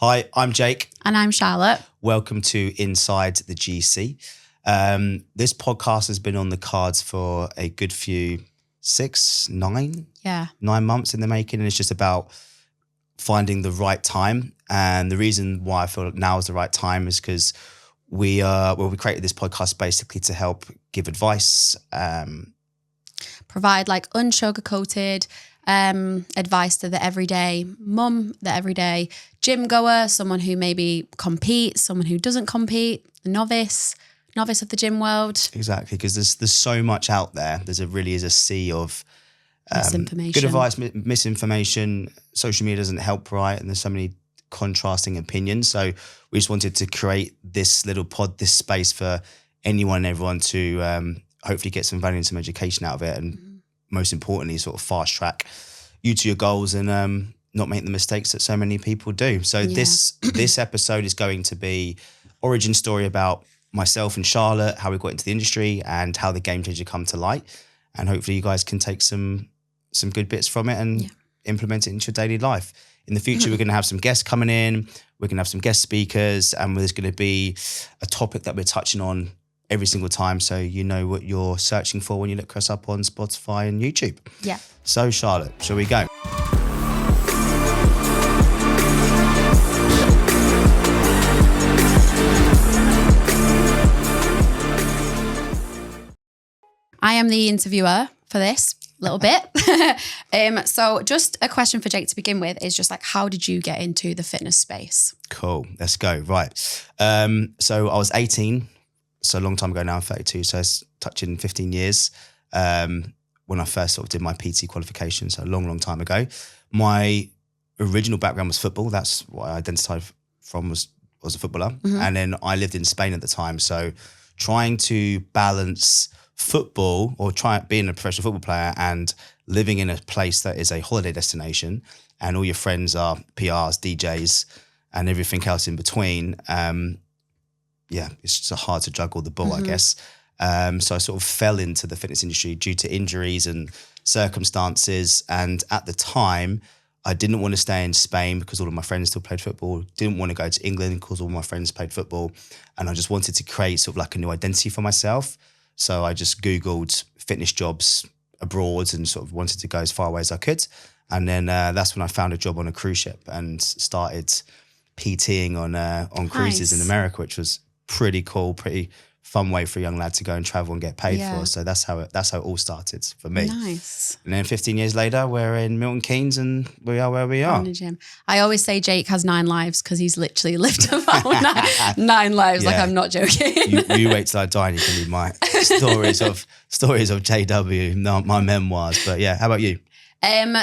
Hi, I'm Jake. And I'm Charlotte. Welcome to Inside the GC. This podcast has been on the cards for a good few, 9 months in the making. And it's just about finding the right time. And the reason why I feel now is the right time is because we created this podcast basically to help give advice. Provide like unsugar-coated advice to the everyday mum, the everyday gym goer, someone who maybe competes, someone who doesn't compete, the novice of the gym world. Exactly, because there's so much out there. Really is a sea of misinformation. Good advice, misinformation. Social media doesn't help, right? And there's so many contrasting opinions. So we just wanted to create this little pod, this space for anyone and everyone to hopefully get some value and some education out of it. And most importantly, sort of fast track you to your goals and not make the mistakes that so many people do. So this episode is going to be origin story about myself and Charlotte, how we got into the industry and how the game changer come to light. And hopefully you guys can take some good bits from it and implement it into your daily life. In the future, we're going to have some guests coming in. We're going to have some guest speakers, and there's going to be a topic that we're touching on every single time, so you know what you're searching for when you look us up on Spotify and YouTube. Yeah. So Charlotte, shall we go? I am the interviewer for this little bit. So just a question for Jake to begin with is just like, how did you get into the fitness space? Cool, let's go. Right. So I was 18, so a long time ago now, I'm 32, so it's touching 15 years when I first sort of did my PT qualification, so a long time ago. My original background was football. That's what I identified from was a footballer. Mm-hmm. And then I lived in Spain at the time, so trying to balance football or being a professional football player and living in a place that is a holiday destination and all your friends are PRs, DJs and everything else in between. It's just hard to juggle the ball, I guess. So I sort of fell into the fitness industry due to injuries and circumstances. And at the time, I didn't want to stay in Spain because all of my friends still played football. Didn't want to go to England because all my friends played football. And I just wanted to create sort of like a new identity for myself. So I just Googled fitness jobs abroad and sort of wanted to go as far away as I could. And then that's when I found a job on a cruise ship and started PTing on cruises in America, which was pretty cool, pretty fun way for a young lad to go and travel and get paid for. So that's how it all started for me. Nice. And then 15 years later, we're in Milton Keynes and we are where we are. In the gym. I always say Jake has 9 lives because he's literally lived about nine lives. Like, I'm not joking. you wait till I die and you can read my stories of JW, not my memoirs. But yeah, how about you?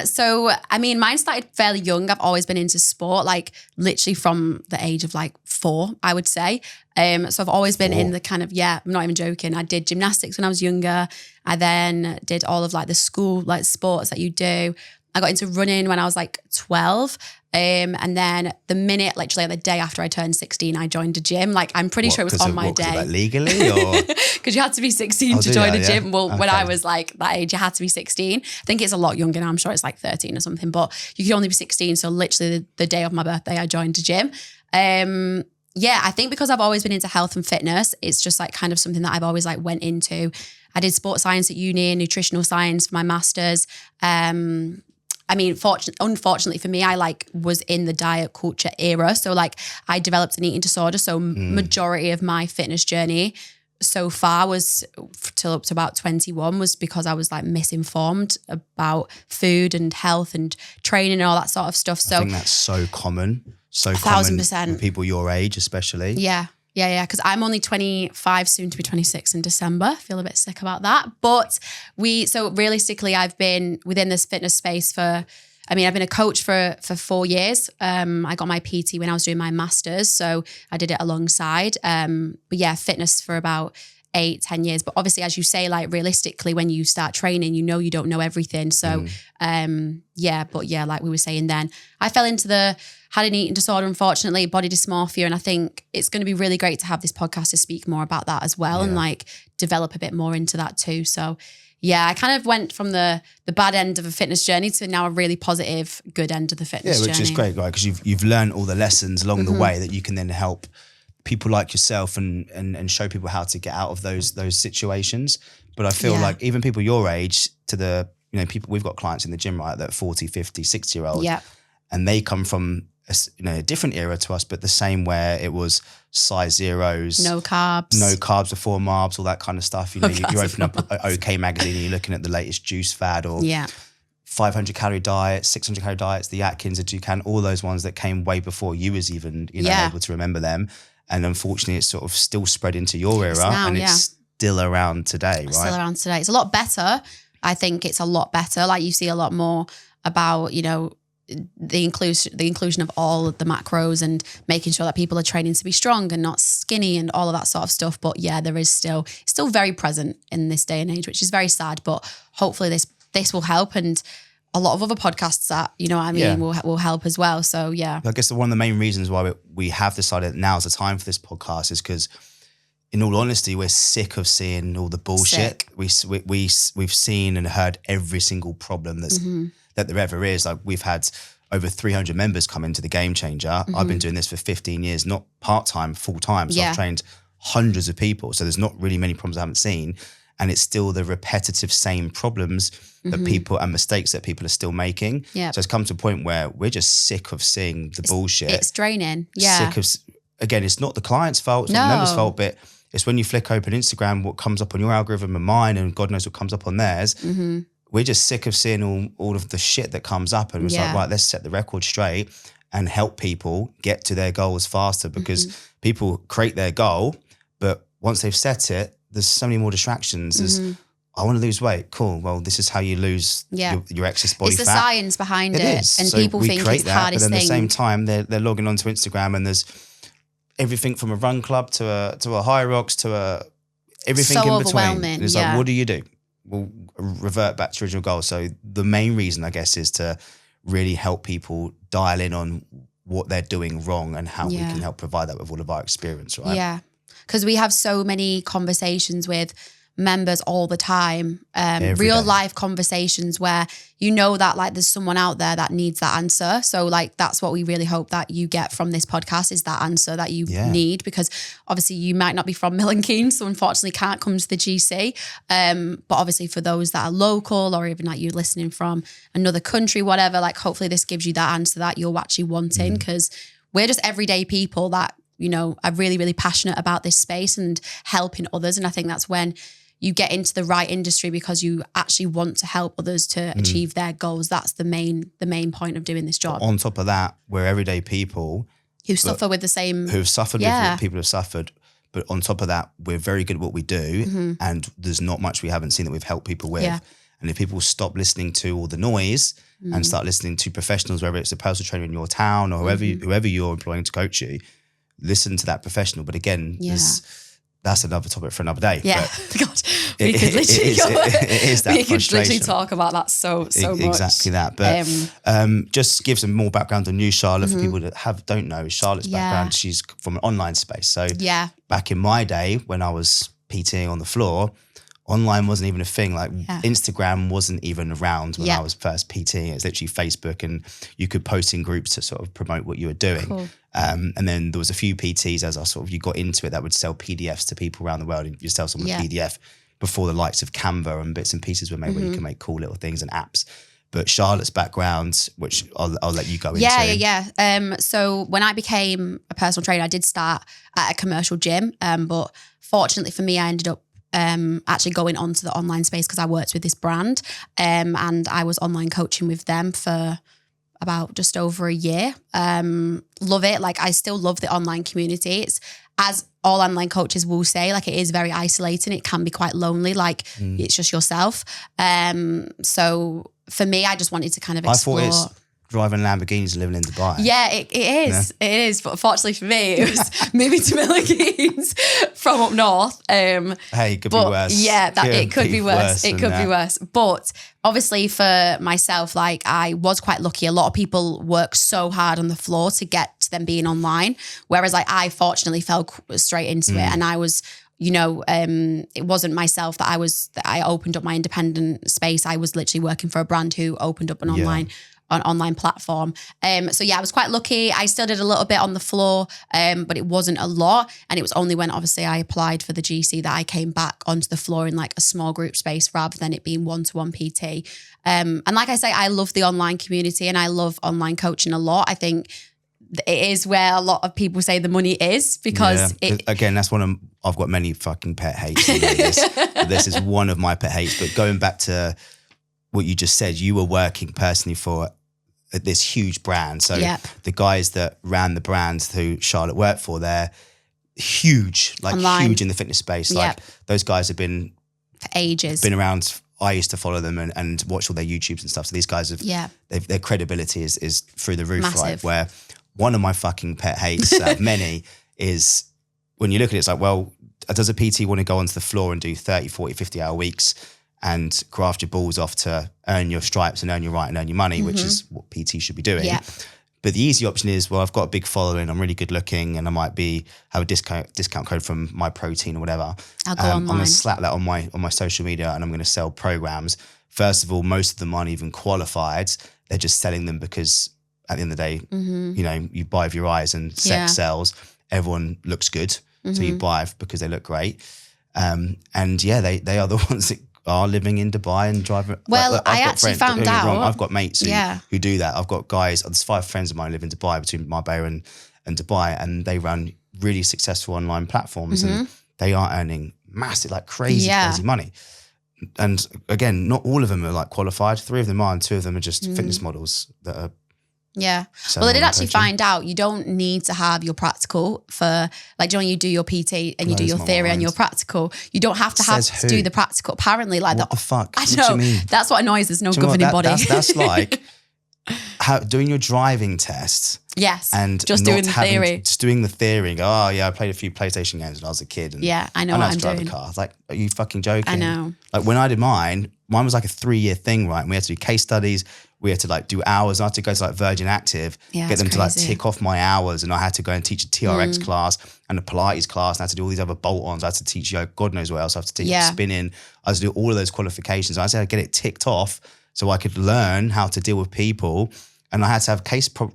So, I mean, mine started fairly young. I've always been into sport, like literally from the age of like 4, I would say. So I've always been in the kind of, I'm not even joking. I did gymnastics when I was younger. I then did all of like the school, like sports that you do. I got into running when I was like 12. And then literally the day after I turned 16, I joined a gym. Like, I'm pretty sure it was on my day. Like legally or? Because you had to be 16 to join a gym. Well, when I was like that age, you had to be 16. I think it's a lot younger now. I'm sure it's like 13 or something, but you could only be 16. So literally the day of my birthday, I joined a gym. I think because I've always been into health and fitness, it's just like kind of something that I've always like went into. I did sports science at uni and nutritional science for my master's. I mean, unfortunately for me, I like was in the diet culture era. So like I developed an eating disorder. So majority of my fitness journey so far was till up to about 21 was because I was like misinformed about food and health and training and all that sort of stuff. So I think that's so common. So 1,000%. Common with people your age, especially. Yeah. Because I'm only 25, soon to be 26 in December. I feel a bit sick about that. But so realistically, I've been within this fitness space I've been a coach for 4 years. I got my PT when I was doing my master's. So I did it alongside. But yeah, fitness for about 8-10 years. But obviously, as you say, like realistically, when you start training, you know you don't know everything. So like we were saying then, I fell into had an eating disorder, unfortunately, body dysmorphia. And I think it's going to be really great to have this podcast to speak more about that as well and like develop a bit more into that too. So yeah, I kind of went from the bad end of a fitness journey to now a really positive, good end of the fitness journey. Yeah, which is great, right? Because you've learned all the lessons along the way that you can then help people like yourself and show people how to get out of those situations. But I feel like even people your age to the, people, we've got clients in the gym, right, that are 40, 50, 60-year-olds. Yeah. And they come from a different era to us, but the same where it was size zeros. No carbs before marbs, all that kind of stuff. You open up OK magazine and you're looking at the latest juice fad or 500 calorie diets, 600 calorie diets, the Atkins, the Dukan, all those ones that came way before you was even able to remember them. And unfortunately, it's sort of still spread into your era it's still around today, right? Still around today. It's a lot better. I think it's a lot better. Like you see a lot more about, the inclusion of all of the macros and making sure that people are training to be strong and not skinny and all of that sort of stuff. But yeah, there is still very present in this day and age, which is very sad. But hopefully this will help, and a lot of other podcasts that, will help as well. So yeah. I guess one of the main reasons why we have decided now's the time for this podcast is because, in all honesty, we're sick of seeing all the bullshit. We've seen and heard every single problem that there ever is. Like we've had over 300 members come into the Game Changer. I've been doing this for 15 years, not part-time, full-time. So I've trained hundreds of people. So there's not really many problems I haven't seen. And it's still the repetitive same problems that people and mistakes that people are still making. Yeah. So it's come to a point where we're just sick of seeing the bullshit. It's draining. Yeah. Sick of, again, it's not the client's fault, it's not the member's fault, but it's when you flick open Instagram, what comes up on your algorithm and mine, and God knows what comes up on theirs. We're just sick of seeing all of the shit that comes up. And it's like, right, let's set the record straight and help people get to their goals faster, because people create their goal, but once they've set it, there's so many more distractions. There's, I want to lose weight. Cool. Well, this is how you lose your excess body fat. It's the science behind it. Is. And so people think it's the hardest thing. But then at the same time, they're logging onto Instagram and there's everything from a run club to a high rocks to everything so in between. Overwhelming. And it's like, what do you do? We'll revert back to original goals. So the main reason, I guess, is to really help people dial in on what they're doing wrong and how we can help provide that with all of our experience, right? Yeah. Because we have so many conversations with members all the time, real life conversations where that like there's someone out there that needs that answer. So like that's what we really hope that you get from this podcast, is that answer that you need, because obviously you might not be from Milton Keynes, so unfortunately can't come to the GC. But obviously for those that are local, or even like you're listening from another country, whatever, like hopefully this gives you that answer that you're actually wanting, because we're just everyday people that are really, really passionate about this space and helping others. And I think that's when you get into the right industry, because you actually want to help others to achieve their goals. That's the main point of doing this job. But on top of that, we're everyday people who suffer with the same... Who've suffered with people who've suffered. But on top of that, we're very good at what we do, and there's not much we haven't seen that we've helped people with. Yeah. And if people stop listening to all the noise and start listening to professionals, whether it's a personal trainer in your town or whoever you're employing to coach you, listen to that professional. But again, that's another topic for another day. Yeah, God, we could literally talk about that so much. Exactly that. But just give some more background on you, Charlotte, for people that don't know Charlotte's background. She's from an online space. So back in my day when I was PTing on the floor, online wasn't even a thing. Like Instagram wasn't even around when I was first PTing. It was literally Facebook, and you could post in groups to sort of promote what you were doing. Cool. And then there was a few PTs as you got into it that would sell PDFs to people around the world, and you sell someone a PDF before the likes of Canva and bits and pieces were made where you can make cool little things and apps. But Charlotte's background, which I'll let you go into. Yeah. So when I became a personal trainer, I did start at a commercial gym, but fortunately for me, I ended up actually going onto the online space because I worked with this brand, and I was online coaching with them for about just over a year. Love it. Like I still love the online community. It's, as all online coaches will say, like it is very isolating. It can be quite lonely. Like it's just yourself. So for me, I just wanted to kind of explore. driving Lamborghinis and living in Dubai. Yeah, it is. Yeah. It is. But fortunately for me, it was moving to Philippines from up north. Hey, it could be worse. Yeah, it could be worse. It could be worse. But obviously for myself, like I was quite lucky. A lot of people work so hard on the floor to get to them being online. Whereas like I fortunately fell straight into it, and I was, you know, it wasn't myself that I opened up my independent space. I was literally working for a brand who opened up an online platform. So yeah, I was quite lucky. I still did a little bit on the floor, but it wasn't a lot. And it was only when obviously I applied for the GC that I came back onto the floor in like a small group space rather than it being one-to-one PT. And like I say, I love the online community and I love online coaching a lot. I think it is where a lot of people say the money is because again, that's I've got many fucking pet hates. This is one of my pet hates. But going back to what you just said, you were working personally for this huge brand. So the guys that ran the brands who Charlotte worked for, they're huge, like online. Huge in the fitness space. Like those guys have been for ages, been around. I used to follow them and watch all their YouTubes and stuff. So these guys have, their credibility is through the roof, massive. Right? Where one of my fucking pet hates, many, is when you look at it, it's like, well, does a PT want to go onto the floor and do 30, 40, 50 hour weeks and graft your balls off to earn your stripes and earn your right and earn your money, which is what PT should be doing. Yeah. But the easy option is, well, I've got a big following, I'm really good looking, and I might have a discount code from My Protein or whatever. I'll go online. I'm going to slap that on my social media and I'm going to sell programs. First of all, most of them aren't even qualified. They're just selling them because at the end of the day, you know, you buy with your eyes and sex sells. Everyone looks good. So you buy because they look great. And yeah, they are the ones that are living in Dubai and driving. Well, I actually found out. I've got mates who do that. I've got guys, there's 5 friends of mine who live in Dubai, between Marbella and Dubai, and they run really successful online platforms and they are earning massive, like crazy money. And again, not all of them are like qualified. 3 of them are, and 2 of them are just fitness models that are. Yeah. Well, I did actually find out you don't need to have your practical for, like, you do your PT and you do your theory and your practical. You don't have to do the practical. Apparently, like what the fuck? I know. That's what annoys. There's no governing body. That's like doing your driving test. Yes. And just doing the theory. Just doing the theory. Oh yeah, I played a few PlayStation games when I was a kid. And I know what I'm doing. I drive a car. It's like, are you fucking joking? I know. Like when I did mine was like a 3-year thing, right? And we had to do case studies. We had to like do hours. I had to go to like Virgin Active, get them to like tick off my hours. And I had to go and teach a TRX class and a Pilates class. And I had to do all these other bolt-ons. I had to teach God knows what else. I had to teach spinning. I had to do all of those qualifications. I had to get it ticked off so I could learn how to deal with people. And I had to have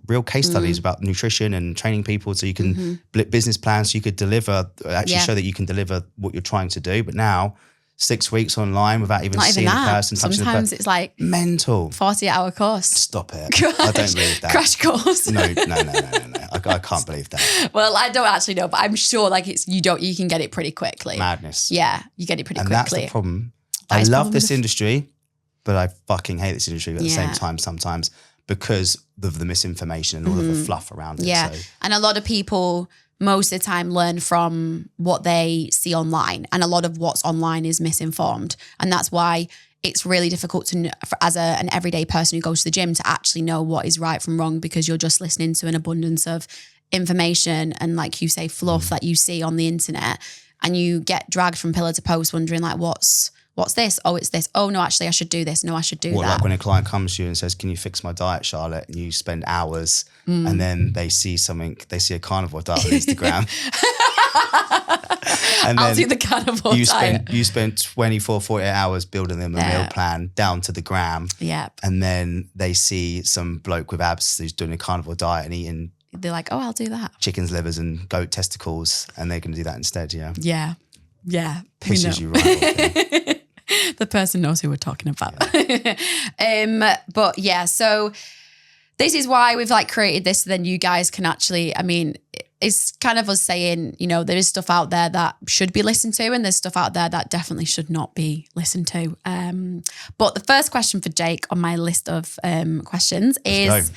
real case studies about nutrition and training people so you can business plans so you could deliver, show that you can deliver what you're trying to do. But now 6 weeks online without even seeing a person. Sometimes it's like mental 40-hour course. Stop it. I don't believe that. Crash course. No. I can't believe that. Well, I don't actually know, but I'm sure like you can get it pretty quickly. Madness. Yeah, you get it pretty quickly. And that's the problem. I love this industry, but I fucking hate this industry at the same time sometimes because of the misinformation and all of the fluff around it. Yeah, so. And a lot of people most of the time learn from what they see online, and a lot of what's online is misinformed, and that's why it's really difficult to as an everyday person who goes to the gym to actually know what is right from wrong, because you're just listening to an abundance of information and, like you say, fluff that you see on the internet, and you get dragged from pillar to post wondering like, what's this? Oh, it's this. Oh no, actually I should do this. No, I should do that. Like when a client comes to you and says, can you fix my diet, Charlotte? And you spend hours and then they see a carnivore diet on Instagram. And I'll do the carnivore diet. You spend 24, 48 hours building them a meal plan down to the gram. Yeah. And then they see some bloke with abs who's doing a carnivore diet and eating. They're like, oh, I'll do that. Chicken's livers and goat testicles, and they're going to do that instead, yeah. Yeah. Yeah. Pisses you right off. The person knows who we're talking about. Yeah. But yeah, so this is why we've like created this, so then you guys can actually, I mean, it's kind of us saying, you know, there is stuff out there that should be listened to and there's stuff out there that definitely should not be listened to. But the first question for Jake on my list of questions is,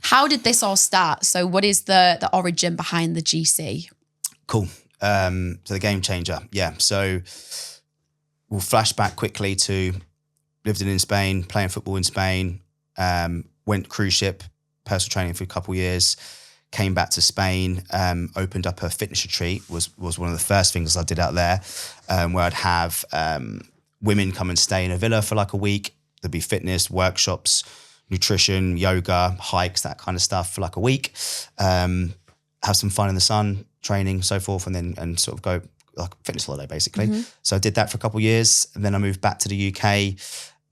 how did this all start? So what is the origin behind the GC? Cool. So the game changer. Yeah. So we'll flash back quickly to lived in Spain, playing football in Spain, went cruise ship personal training for a couple of years, came back to Spain, opened up a fitness retreat, was one of the first things I did out there, where I'd have women come and stay in a villa for like a week. There'd be fitness, workshops, nutrition, yoga, hikes, that kind of stuff for like a week. Have some fun in the sun, training, so forth, and sort of go like a fitness holiday basically. Mm-hmm. So I did that for a couple of years, and then I moved back to the UK.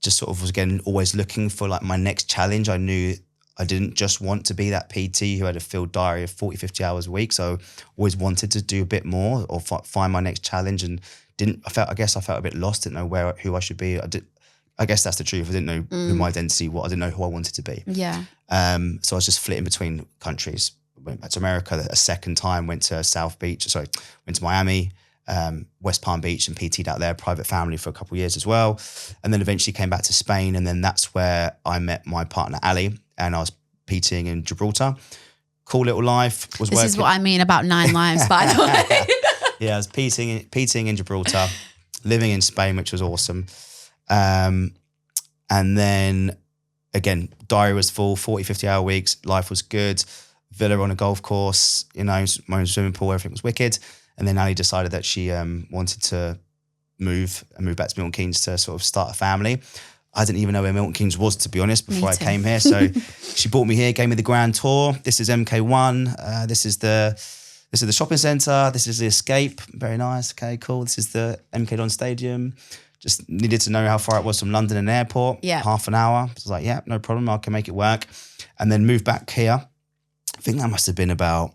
Just sort of was again always looking for like my next challenge. I knew I didn't just want to be that PT who had a field diary of 40, 50 hours a week. So always wanted to do a bit more or find my next challenge, and I felt a bit lost, didn't know who I should be. I guess that's the truth. I didn't know who my identity was. I didn't know who I wanted to be. Yeah. So I was just flitting between countries. Went back to America a second time, went to Miami, West Palm Beach, and PT'd out there, private family for a couple of years as well. And then eventually came back to Spain. And then that's where I met my partner, Ali, and I was PTing in Gibraltar. Cool little life. This is what I mean about 9 lives, by the way. Yeah, I was PTing in Gibraltar, living in Spain, which was awesome. And then again, diary was full, 40, 50 hour weeks. Life was good. Villa on a golf course, my own swimming pool, everything was wicked. And then Ali decided that she wanted to move back to Milton Keynes to sort of start a family. I didn't even know where Milton Keynes was, to be honest, before I came here. So she brought me here, gave me the grand tour. This is MK1. This is the shopping centre. This is the Escape. Very nice. Okay, cool. This is the MK Don Stadium. Just needed to know how far it was from London and airport. Yeah. Half an hour. I was like, yeah, no problem. I can make it work. And then moved back here. I think that must have been about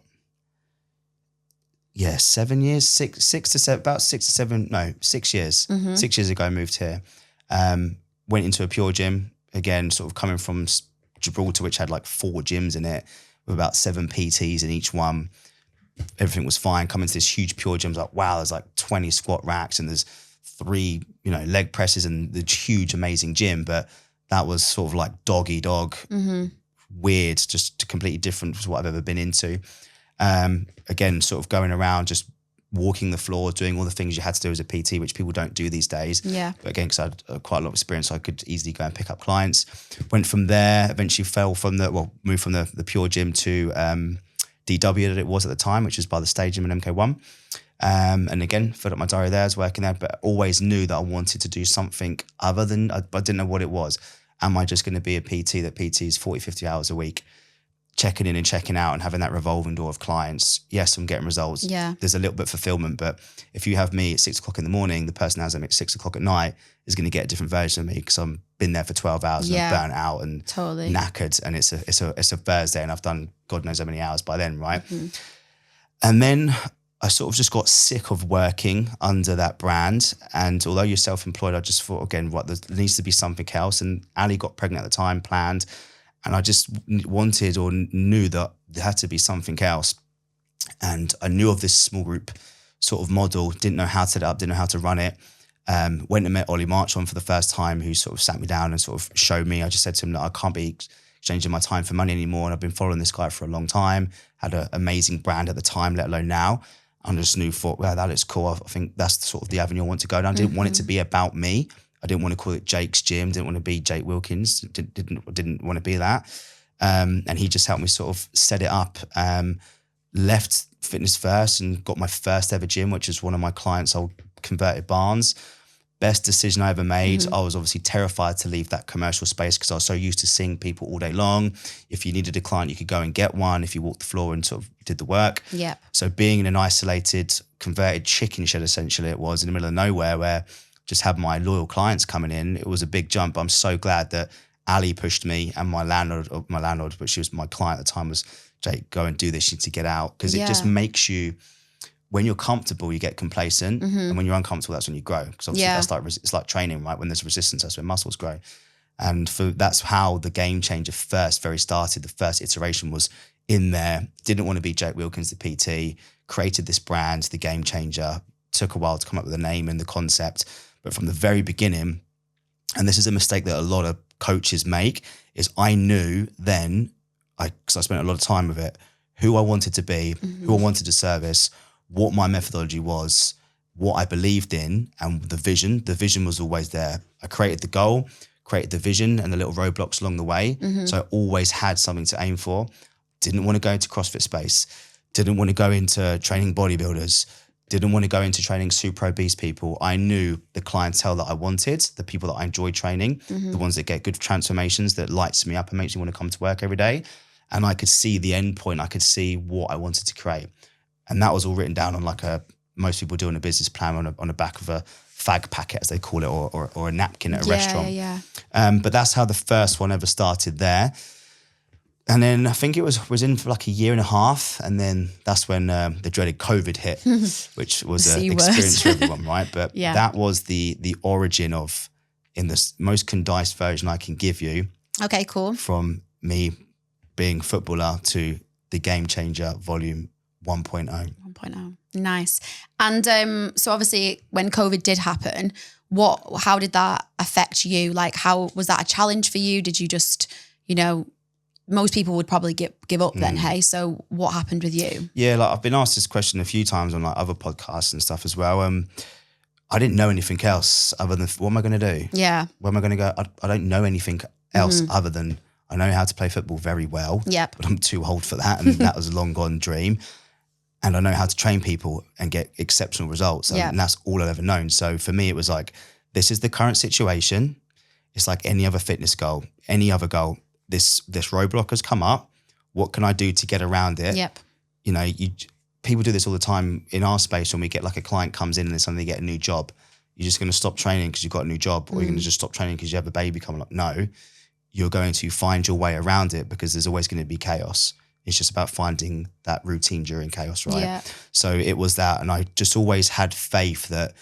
7 years, 6 to 7, about 6 to 7, no, 6 years. Mm-hmm. 6 years ago I moved here. Went into a pure gym, again, sort of coming from Gibraltar, which had like 4 gyms in it, with about 7 PTs in each one. Everything was fine. Coming to this huge pure gym, I was like, wow, there's like 20 squat racks and there's 3, leg presses and the huge, amazing gym. But that was sort of like dog eat dog, weird, just completely different to what I've ever been into. Again, sort of going around, just walking the floor, doing all the things you had to do as a PT, which people don't do these days. Yeah. But again, because I had quite a lot of experience, so I could easily go and pick up clients. Went from there, eventually moved from the pure gym to DW that it was at the time, which was by the stadium in MK1. And again, filled up my diary there, I was working there, but always knew that I wanted to do something other than, I didn't know what it was. Am I just going to be a PT that PTs 40, 50 hours a week, checking in and checking out and having that revolving door of clients? Yes, I'm getting results. Yeah. There's a little bit of fulfillment, but if you have me at 6 o'clock in the morning, the person who has me at 6 o'clock at night is going to get a different version of me because I've been there for 12 hours and I'm burnt out and knackered, and it's a Thursday and I've done God knows how many hours by then, right? Mm-hmm. And then I sort of just got sick of working under that brand. And although you're self-employed, I just thought, again, there needs to be something else. And Ali got pregnant at the time, planned. And I just wanted or knew that there had to be something else. And I knew of this small group sort of model, didn't know how to set it up, didn't know how to run it. Went and met Ollie Marchon for the first time, who sort of sat me down and sort of showed me. I just said to him that I can't be exchanging my time for money anymore. And I've been following this guy for a long time, had an amazing brand at the time, let alone now. I just thought, well, that is cool. I think that's sort of the avenue I want to go down. I didn't want it to be about me. I didn't want to call it Jake's Gym. Didn't want to be Jake Wilkins. Didn't want to be that. And he just helped me sort of set it up. Left Fitness First and got my first ever gym, which is one of my clients' old converted barns. Best decision I ever made. I was obviously terrified to leave that commercial space because I was so used to seeing people all day long. If you needed a client, you could go and get one if you walked the floor and sort of did the work. Yeah. So being in an isolated, converted chicken shed, essentially it was, in the middle of nowhere, where just had my loyal clients coming in, it was a big jump. I'm so glad that Ali pushed me and my landlord, but she was my client at the time, was, Jake, go and do this, you need to get out. Because it just makes you, when you're comfortable, you get complacent. And when you're uncomfortable, that's when you grow. Because obviously it's like training, right? When there's resistance, that's when muscles grow. And that's how the game changer started. The first iteration was in there. Didn't want to be Jake Wilkins, the PT. Created this brand, the Game Changer. Took a while to come up with a name and the concept. But from the very beginning, and this is a mistake that a lot of coaches make, is I knew then, because I spent a lot of time with it, who I wanted to be, who I wanted to service, what my methodology was, what I believed in, and the vision. The vision was always there. I created the goal, created the vision and the little roadblocks along the way. So I always had something to aim for. Didn't want to go into CrossFit space. Didn't want to go into training bodybuilders. Didn't want to go into training super obese people. I knew the clientele that I wanted, the people that I enjoy training, the ones that get good transformations, that lights me up and makes me want to come to work every day. And I could see the end point. I could see what I wanted to create. And that was all written down on like most people do on a business plan on the back of a fag packet, as they call it, or a napkin at a restaurant. But that's how the first one ever started there. And then I think it was in for like a year and a half. And then that's when the dreaded COVID hit, which was an experience for everyone, right? But that was the origin of, in the most condensed version I can give you. Okay, cool. From me being a footballer to the Game Changer volume 1.0. 1.0. Nice. And so obviously when COVID did happen, how did that affect you? Like, how was that a challenge for you? Did you just, most people would probably give up then, hey? So what happened with you? Yeah, like I've been asked this question a few times on like other podcasts and stuff as well. I didn't know anything else other than, what am I going to do? Yeah. Where am I going to go? I don't know anything else other than, I know how to play football very well, but I'm too old for that. And that was a long gone dream. And I know how to train people and get exceptional results. And that's all I've ever known. So for me, it was like, this is the current situation. It's like any other fitness goal, any other goal. This roadblock has come up. What can I do to get around it? Yep. People do this all the time in our space. When we get like a client comes in and then suddenly they get a new job, you're just going to stop training because you've got a new job, or you're going to just stop training because you have a baby coming up. No, you're going to find your way around it, because there's always going to be chaos. It's just about finding that routine during chaos, right? Yeah. So it was that. And I just always had faith that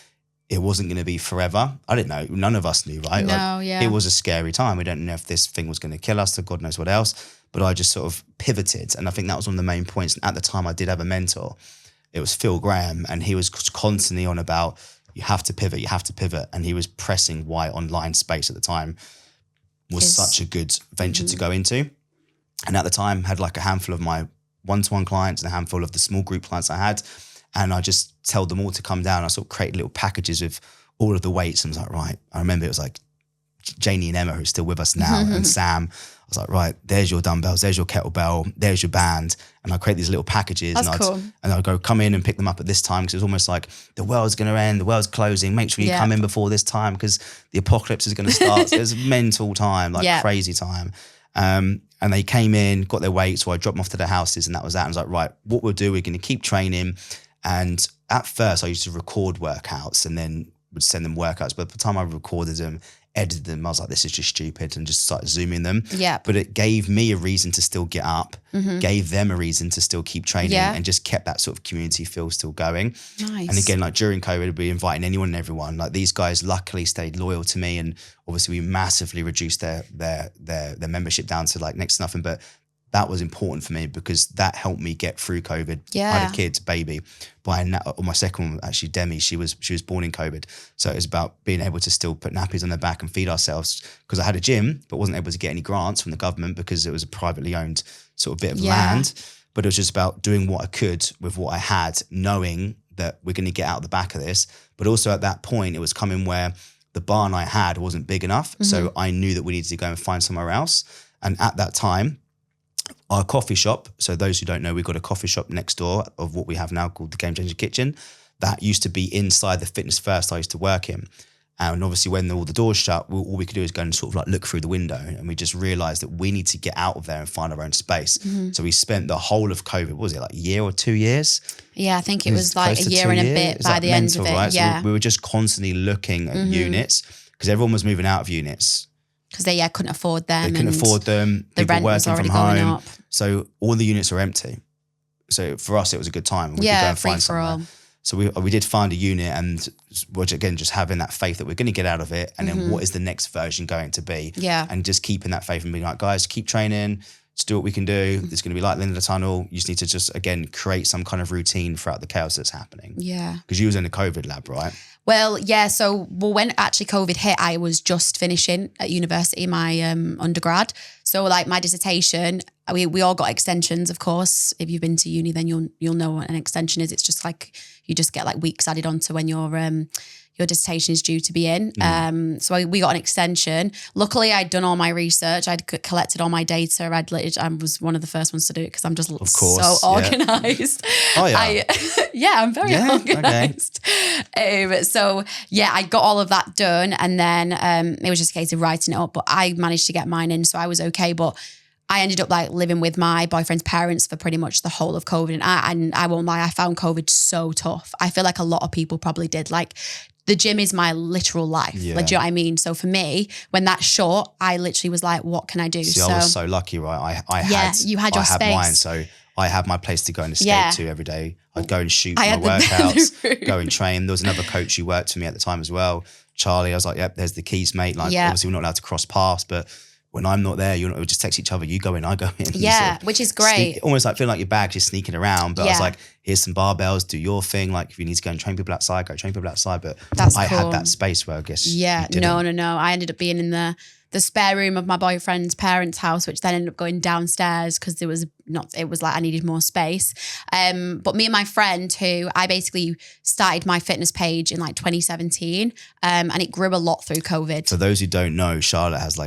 it wasn't going to be forever. I didn't know. None of us knew, right? No, It was a scary time. We don't know if this thing was going to kill us, or God knows what else. But I just sort of pivoted. And I think that was one of the main points. And at the time I did have a mentor. It was Phil Graham. And he was constantly on about, you have to pivot, you have to pivot. And he was pressing why online space at the time was such a good venture to go into. And at the time had like a handful of my one-to-one clients and a handful of the small group clients I had. And I just told them all to come down. I sort of created little packages with all of the weights. And I was like, right. I remember it was like Janie and Emma, who's still with us now, and Sam. I was like, right, there's your dumbbells, there's your kettlebell, there's your band. And I create these little packages. That's cool. And I'd go, come in and pick them up at this time, because it was almost like the world's going to end, the world's closing. Make sure you come in before this time, because the apocalypse is going to start. So it was a mental time, crazy time. And they came in, got their weights, so I dropped them off to their houses, and that was that. And I was like, right, what we'll do, we're going to keep training. And at first I used to record workouts and then would send them workouts. But by the time I recorded them, edited them, I was like, this is just stupid, and just started zooming them. Yeah. But it gave me a reason to still get up, gave them a reason to still keep training, and just kept that sort of community feel still going. Nice. And again, like during COVID, we'd be inviting anyone and everyone. Like these guys luckily stayed loyal to me, and obviously we massively reduced their membership down to like next to nothing. But that was important for me, because that helped me get through COVID. Yeah. I had a kid, baby. My second one, actually, Demi, she was born in COVID. So it was about being able to still put nappies on their back and feed ourselves, because I had a gym, but wasn't able to get any grants from the government because it was a privately owned sort of bit of land. But it was just about doing what I could with what I had, knowing that we're going to get out the back of this. But also at that point, it was coming where the barn I had wasn't big enough. So I knew that we needed to go and find somewhere else. And at that time, our coffee shop, so those who don't know, we've got a coffee shop next door of what we have now called the Game Changer Kitchen. That used to be inside the Fitness First I used to work in. And obviously when all the doors shut, all we could do is go and sort of like look through the window. And we just realized that we need to get out of there and find our own space. So we spent the whole of COVID, what was it, like a year or 2 years? Yeah, I think it was like a year and a bit by the end of it. Right? Yeah. So we were just constantly looking at units, because everyone was moving out of units. Because they couldn't afford them. They couldn't afford them. The People rent was working already from going home. up. So all the units are empty. So for us, it was a good time. We could go and free find for all. somewhere. So we did find a unit, and which again, just having that faith that we're going to get out of it. And then what is the next version going to be? Yeah. And just keeping that faith and being like, guys, keep training. Let's do what we can do. It's going to be light at the end of the tunnel. You just need to just, again, create some kind of routine throughout the chaos that's happening. Yeah. Because you was in the COVID lab, right? Well, yeah. So, when actually COVID hit, I was just finishing at university, my undergrad. So like my dissertation, we all got extensions, of course. If you've been to uni, then you'll know what an extension is. It's just like, you just get like weeks added onto when you're your dissertation is due to be in. So we got an extension. Luckily, I'd done all my research. I'd collected all my data. I was one of the first ones to do it because I'm just so organised. Yeah. Oh yeah. I'm very organised. Okay. So yeah, I got all of that done, and then it was just a case of writing it up. But I managed to get mine in, so I was okay. But I ended up like living with my boyfriend's parents for pretty much the whole of COVID. And I won't lie, I found COVID so tough. I feel like a lot of people probably did. Like, the gym is my literal life. Yeah. Like, do you know what I mean? So for me, when that's short, I literally was like, what can I do? See, I was so lucky, right? You had your space. Mine, so I had my place to go and skate to every day. I'd go and shoot my workouts, go and train. There was another coach who worked for me at the time as well. Charlie, I was like, yep, there's the keys, mate. Like, obviously we're not allowed to cross paths, but when I'm not there, we just text each other. You go in, I go in. Yeah, which is great. Almost like feeling like your bag's just sneaking around. But I was like, here's some barbells, do your thing. Like, if you need to go and train people outside, go train people outside. But I had that space where I guess no. I ended up being in the spare room of my boyfriend's parents' house, which then ended up going downstairs because it was like I needed more space. But me and my friend, who I basically started my fitness page in like 2017, and it grew a lot through COVID. For those who don't know, Charlotte has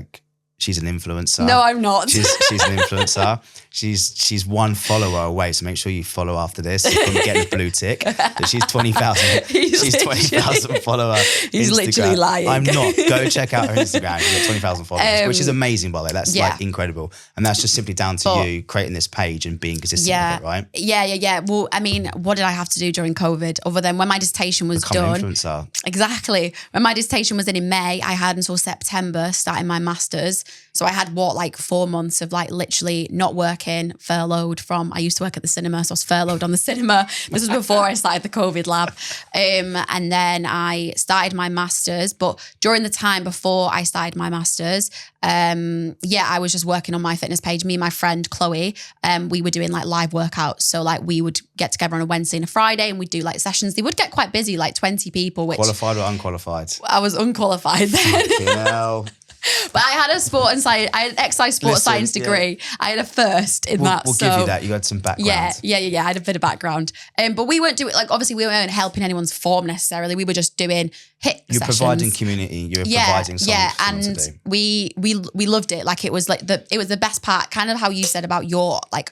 she's an influencer. No, I'm not. She's an influencer. She's one follower away, so make sure you follow after this. You can get the blue tick. But she's 20,000. She's 20,000 follower. He's Instagram. literally lying. I'm not. Go check out her Instagram. She's got 20,000 followers, which is amazing, by the way. That's like incredible, and that's just simply down to you creating this page and being consistent with it, right? Yeah. Well, I mean, what did I have to do during COVID other than when my dissertation was done? Become an influencer. Exactly. When my dissertation was in May, I had until September starting my masters. So I had 4 months of like literally not working, furloughed from, I used to work at the cinema, so I was furloughed on the cinema. This was before I started the COVID lab. And then I started my masters. But during the time before I started my masters, I was just working on my fitness page. Me and my friend Chloe, we were doing like live workouts. So like we would get together on a Wednesday and a Friday and we'd do like sessions. They would get quite busy, like 20 people. Which qualified or unqualified? I was unqualified then. But I had an exercise sports science degree. Yeah. I had a first in that. We'll give you that. You had some background. Yeah. I had a bit of background. But we weren't doing, like, obviously we weren't helping anyone's form necessarily. We were just doing HIIT You're sessions. Providing community. You're providing something. Yeah, and to do. we loved it. Like, it was like it was the best part, kind of how you said about your like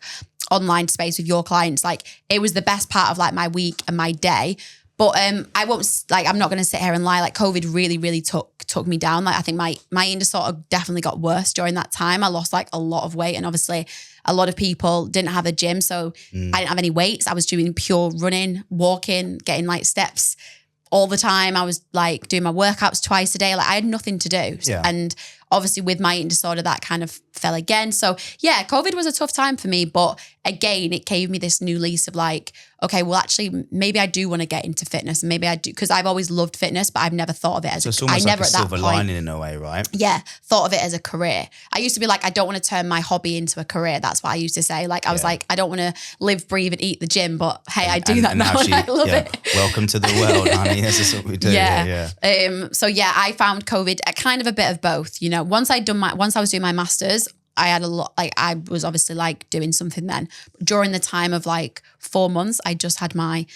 online space with your clients. Like, it was the best part of like my week and my day. But I won't, like, I'm not going to sit here and lie. Like, COVID really, really took me down. Like, I think my eating disorder definitely got worse during that time. I lost like a lot of weight, and obviously a lot of people didn't have a gym, so I didn't have any weights. I was doing pure running, walking, getting like steps all the time. I was like doing my workouts twice a day. Like, I had nothing to do. Yeah. And obviously with my eating disorder, that kind of fell again. So yeah, COVID was a tough time for me. But again, it gave me this new lease of like, okay, well, actually, maybe I do want to get into fitness. And maybe I do, because I've always loved fitness, but I've never thought of it as so it's almost like a silver lining in a way, right? Yeah, thought of it as a career. I used to be like, I don't want to turn my hobby into a career. That's what I used to say. Like, I was like, I don't want to live, breathe, and eat the gym, but hey, I do that now and I love it. Welcome to the world, honey. This is what we do. Yeah. So yeah, I found COVID kind of a bit of both. You know, once I was doing my masters, I had a lot, like, I was obviously like doing something then. During the time of like 4 months, I just had my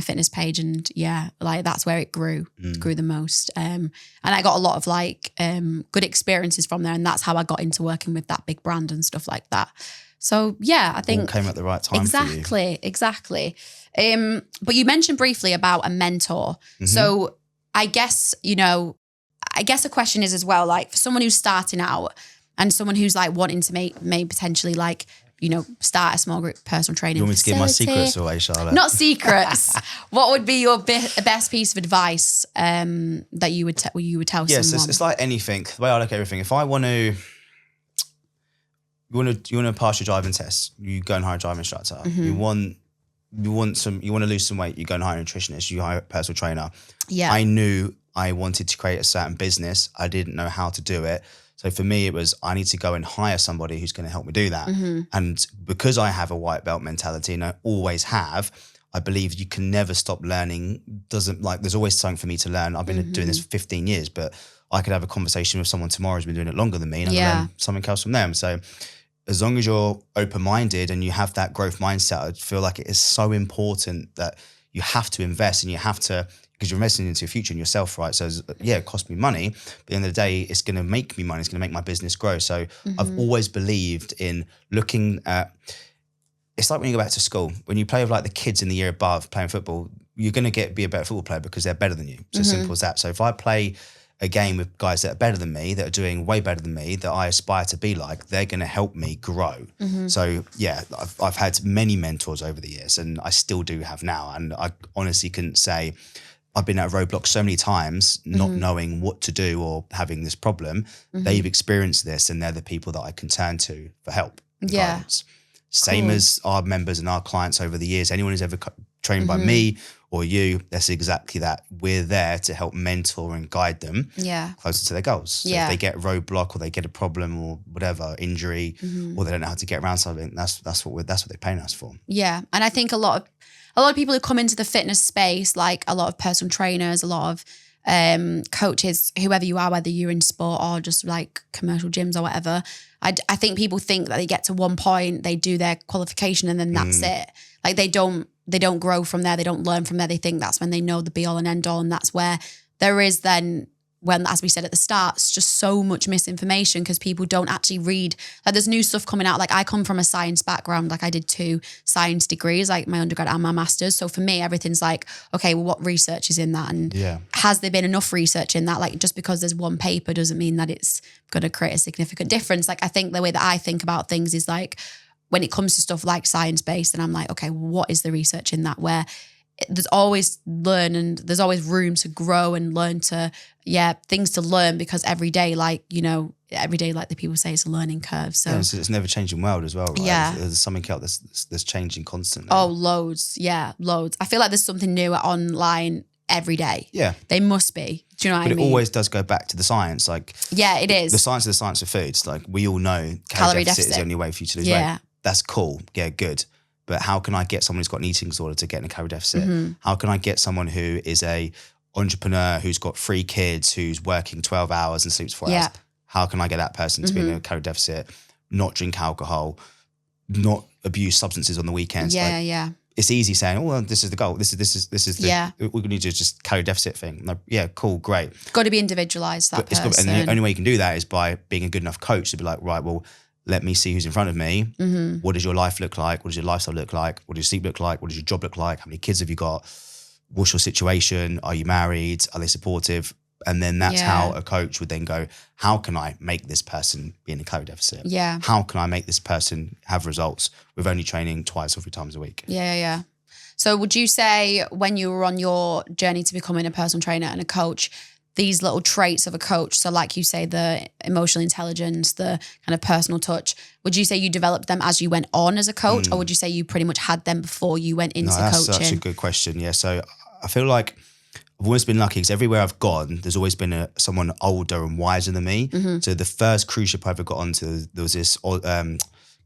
fitness page, and yeah, like that's where it grew the most. And I got a lot of like good experiences from there, and that's how I got into working with that big brand and stuff like that. So yeah, I think all came at the right time for you. Exactly. But you mentioned briefly about a mentor. Mm-hmm. So I guess, a question is as well, like, for someone who's starting out and someone who's like wanting to may potentially like, start a small group personal training. You want me to give my secrets away, Charlotte? Not secrets. What would be your best piece of advice that you would tell someone? Yes, it's like anything. The way I look at everything, if I want to, you want to pass your driving test, you go and hire a driving instructor. Mm-hmm. You want to lose some weight, you go and hire a nutritionist, you hire a personal trainer. Yeah. I knew I wanted to create a certain business. I didn't know how to do it. So for me, it was, I need to go and hire somebody who's going to help me do that. Mm-hmm. And because I have a white belt mentality, and I always have, I believe you can never stop learning. There's always something for me to learn. I've been doing this for 15 years, but I could have a conversation with someone tomorrow who's been doing it longer than me, and I can learn something else from them. So as long as you're open-minded and you have that growth mindset, I feel like it is so important that you have to invest, and you have to because you're investing into your future and yourself, right? So yeah, it cost me money, but at the end of the day, it's going to make me money. It's going to make my business grow. So I've always believed in looking at, it's like when you go back to school, when you play with like the kids in the year above playing football, you're going to be a better football player because they're better than you. It's as simple as that. So if I play a game with guys that are better than me, that are doing way better than me, that I aspire to be like, they're going to help me grow. So yeah, I've had many mentors over the years, and I still do have now. And I honestly couldn't say, I've been at a roadblock so many times, not knowing what to do or having this problem. They've experienced this, and they're the people that I can turn to for help and guidance. Same as our members and our clients over the years. Anyone who's ever trained by me or you, that's exactly that. We're there to help mentor and guide them closer to their goals. So if they get a roadblock or they get a problem or whatever, injury, or they don't know how to get around something, that's what they're paying us for. Yeah. And I think a lot of people who come into the fitness space, like a lot of personal trainers, a lot of coaches, whoever you are, whether you're in sport or just like commercial gyms or whatever, I think people think that they get to one point, they do their qualification and then that's it. Like they don't grow from there. They don't learn from there. They think that's when they know the be all and end all. And that's where there is then, when, as we said at the start, it's just so much misinformation because people don't actually read. Like there's new stuff coming out. Like I come from a science background. Like I did 2 science degrees, like my undergrad and my master's. So for me, everything's like, okay, well, what research is in that? And has there been enough research in that? Like just because there's one paper doesn't mean that it's going to create a significant difference. Like I think the way that I think about things is like, when it comes to stuff like science-based, and I'm like, okay, what is the research in that? Where there's always and there's always room to grow and learn to, things to learn, because every day, like the people say, it's a learning curve. So it's never changing world as well, right? Yeah. There's something else that's changing constantly. Oh, loads. Yeah, loads. I feel like there's something new online every day. Yeah. They must be. Do you know what I mean? But it always does go back to the science. Like, yeah, it is. The science of the science of foods. Like we all know calorie deficit is the only way for you to lose weight. That's cool. Yeah, good. But how can I get someone who's got an eating disorder to get in a calorie deficit? How can I get someone who is a entrepreneur, who's got 3 kids, who's working 12 hours and sleeps 4 hours? How can I get that person to be in a calorie deficit, not drink alcohol, not abuse substances on the weekends? It's easy saying, oh, well, this is the goal. This is the, we need to just calorie deficit thing. Like, yeah, cool, great. Got to be individualized, that person. And the only way you can do that is by being a good enough coach to be like, right, well, let me see who's in front of me. What does your life look like? What does your lifestyle look like? What does your sleep look like? What does your job look like? How many kids have you got? What's your situation? Are you married? Are they supportive? And then that's how a coach would then go, how can I make this person be in a calorie deficit? Yeah. How can I make this person have results with only training 2 or 3 times a week? Yeah. So would you say when you were on your journey to becoming a personal trainer and a coach, these little traits of a coach, so like you say, the emotional intelligence, the kind of personal touch, would you say you developed them as you went on as a coach, or would you say you pretty much had them before you went into coaching? That's such a good question. Yeah. So I feel like I've always been lucky because everywhere I've gone, there's always been someone older and wiser than me. So the first cruise ship I ever got onto, there was this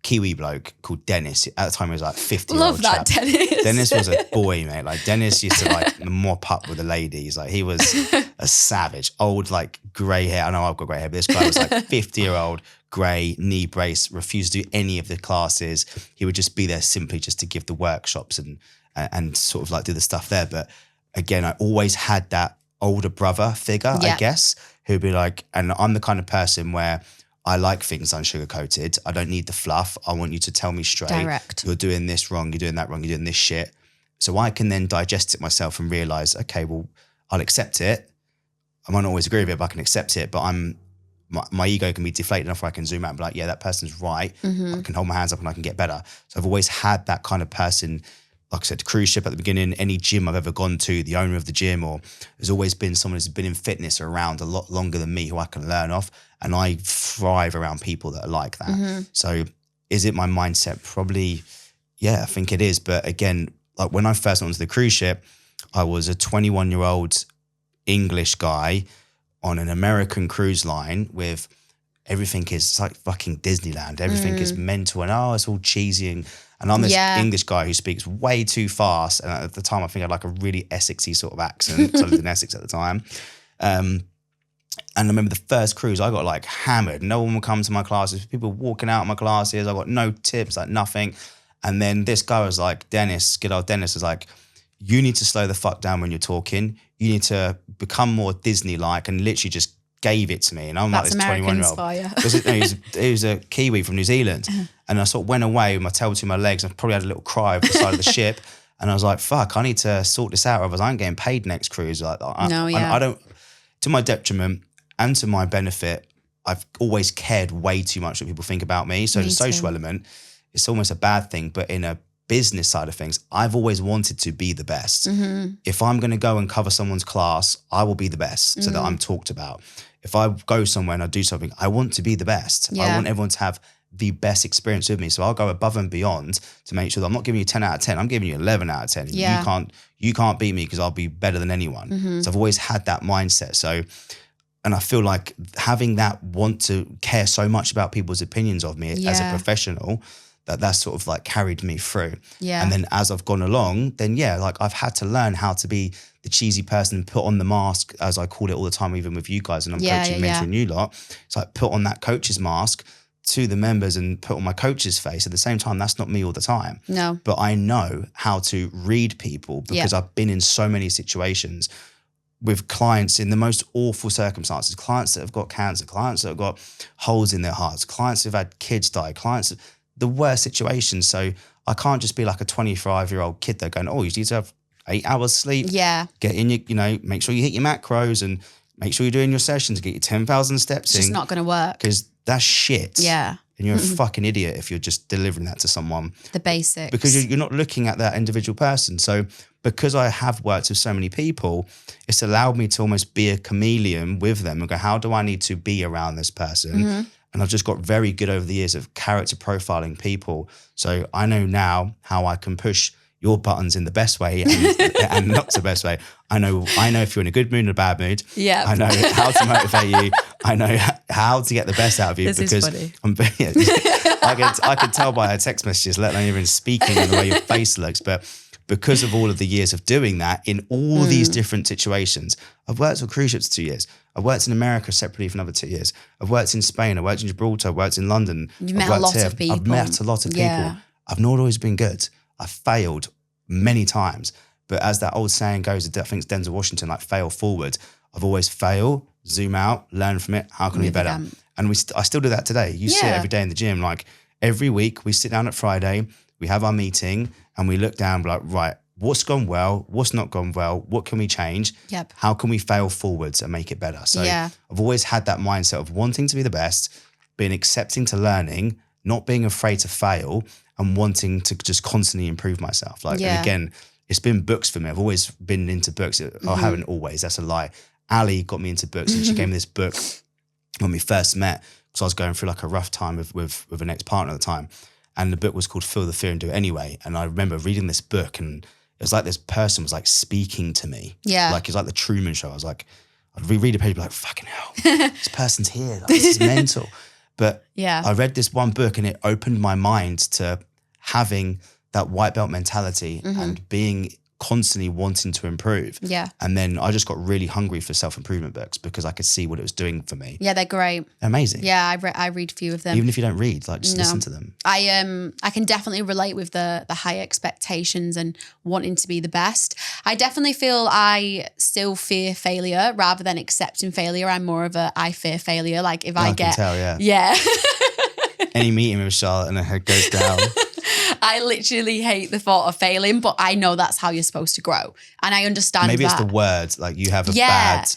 Kiwi bloke called Dennis. At the time, he was like 50-year-old Love that, chap. Dennis. Dennis was a boy, mate. Like Dennis used to like mop up with the ladies. Like he was a savage, old, like grey hair. I know I've got grey hair, but this guy was like 50-year-old, grey, knee brace, refused to do any of the classes. He would just be there simply just to give the workshops and sort of like do the stuff there. But again, I always had that older brother figure, I guess, who'd be like, and I'm the kind of person where I like things unsugar-coated. I don't need the fluff. I want you to tell me straight. Direct. You're doing this wrong. You're doing that wrong. You're doing this shit. So I can then digest it myself and realize, okay, well, I'll accept it. I might not always agree with it, but I can accept it. But my ego can be deflated enough where I can zoom out and be like, yeah, that person's right. I can hold my hands up and I can get better. So I've always had that kind of person. Like I said, cruise ship at the beginning, any gym I've ever gone to, the owner of the gym, or there's always been someone who's been in fitness around a lot longer than me who I can learn off. And I thrive around people that are like that. So is it my mindset? Probably, yeah, I think it is. But again, like when I first went onto the cruise ship, I was a 21-year-old English guy on an American cruise line with everything is like fucking Disneyland. Everything is mental and it's all cheesy and I'm this English guy who speaks way too fast. And at the time, I think I had like a really Essexy sort of accent. So I lived in Essex at the time. And I remember the first cruise, I got like hammered. No one would come to my classes. People walking out of my classes. I got no tips, like nothing. And then this guy was like, Dennis, good old Dennis was like, you need to slow the fuck down when you're talking. You need to become more Disney-like, and literally just gave it to me. And I'm That's like this 21-year-old. He was a Kiwi from New Zealand. And I sort of went away with my tail between my legs. I probably had a little cry over the side of the ship. And I was like, fuck, I need to sort this out. Otherwise I ain't getting paid next cruise. Like, I don't, to my detriment and to my benefit, I've always cared way too much what people think about me. So the social element, it's almost a bad thing. But in a business side of things, I've always wanted to be the best. If I'm going to go and cover someone's class, I will be the best so that I'm talked about. If I go somewhere and I do something, I want to be the best. I want everyone to have the best experience with me. So I'll go above and beyond to make sure that I'm not giving you 10 out of 10. I'm giving you 11 out of 10. You can't beat me because I'll be better than anyone. So I've always had that mindset. So, and I feel like having that want to care so much about people's opinions of me as a professional, that's sort of like carried me through. And then as I've gone along, then like I've had to learn how to be the cheesy person and put on the mask, as I call it all the time, even with you guys, and I'm coaching, mentoring you lot. It's like put on that coach's mask to the members and put on my coach's face. At the same time, that's not me all the time. No. But I know how to read people because I've been in so many situations with clients in the most awful circumstances, clients that have got cancer, clients that have got holes in their hearts, clients who've had kids die, clients, the worst situations. So I can't just be like a 25-year-old kid there going, oh, you need to have 8 hours sleep. Yeah. Get in your, make sure you hit your macros and make sure you're doing your sessions, get your 10,000 steps in. It's just not going to work. Because that's shit. Yeah. And you're a fucking idiot if you're just delivering that to someone. The basics. Because you're not looking at that individual person. So because I have worked with so many people, it's allowed me to almost be a chameleon with them and go, how do I need to be around this person? And I've just got very good over the years of character profiling people. So I know now how I can push your buttons in the best way and not the best way. I know if you're in a good mood or a bad mood. Yeah. I know how to motivate you. I know how to get the best out of you. This is funny. I can tell by our text messages, let alone even speaking and the way your face looks. But because of all of the years of doing that in all these different situations, I've worked on cruise ships 2 years. I've worked in America separately for another 2 years. I've worked in Spain. I worked in Gibraltar. I worked in London. You've met a lot of people. I've met a lot of people. I've not always been good. I've failed many times. But as that old saying goes, I think it's Denzel Washington, like fail forward. I've always fail, zoom out, learn from it. How can we be better? And I still do that today. You see it every day in the gym. Like every week we sit down at Friday, we have our meeting and we look down like, right, what's gone well? What's not gone well? What can we change? How can we fail forwards and make it better? So I've always had that mindset of wanting to be the best, being accepting to learning, not being afraid to fail and wanting to just constantly improve myself. Like, and again, it's been books for me. I've always been into books. I haven't always, that's a lie. Ali got me into books and she gave me this book when we first met because I was going through like a rough time with an ex-partner at the time. And the book was called Feel the Fear and Do It Anyway. And I remember reading this book and it was like this person was like speaking to me. Like it's like the Truman Show. I was like, I'd reread a page and be like, fucking hell, this person's here. Like, this is mental. But I read this one book and it opened my mind to having that white belt mentality and being constantly wanting to improve. And then I just got really hungry for self-improvement books because I could see what it was doing for me. Yeah, they're great. Amazing. Yeah, I read a few of them. Even if you don't read, like just listen to them. I can definitely relate with the high expectations and wanting to be the best. I definitely feel I still fear failure rather than accepting failure. I'm more of I fear failure. Like if I get... can tell, Any meeting with Charlotte and her head goes down. I literally hate the thought of failing, but I know that's how you're supposed to grow. And I understand Maybe that. It's the word, like you have a bad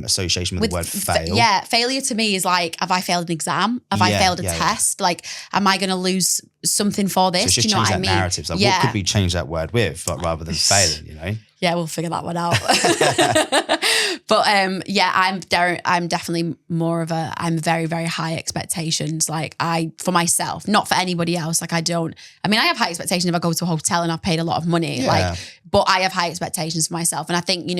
association with the word fail. Failure to me is like, have I failed an exam? Have I failed a test? Like, am I going to lose something for this? So do you know what I mean? Narratives. Like, what could we change that word with, but rather than failing, you know? Yeah, we'll figure that one out. But I'm definitely more of I'm very, very high expectations. Like for myself, not for anybody else. Like I have high expectations if I go to a hotel and I've paid a lot of money. But I have high expectations for myself. And I think,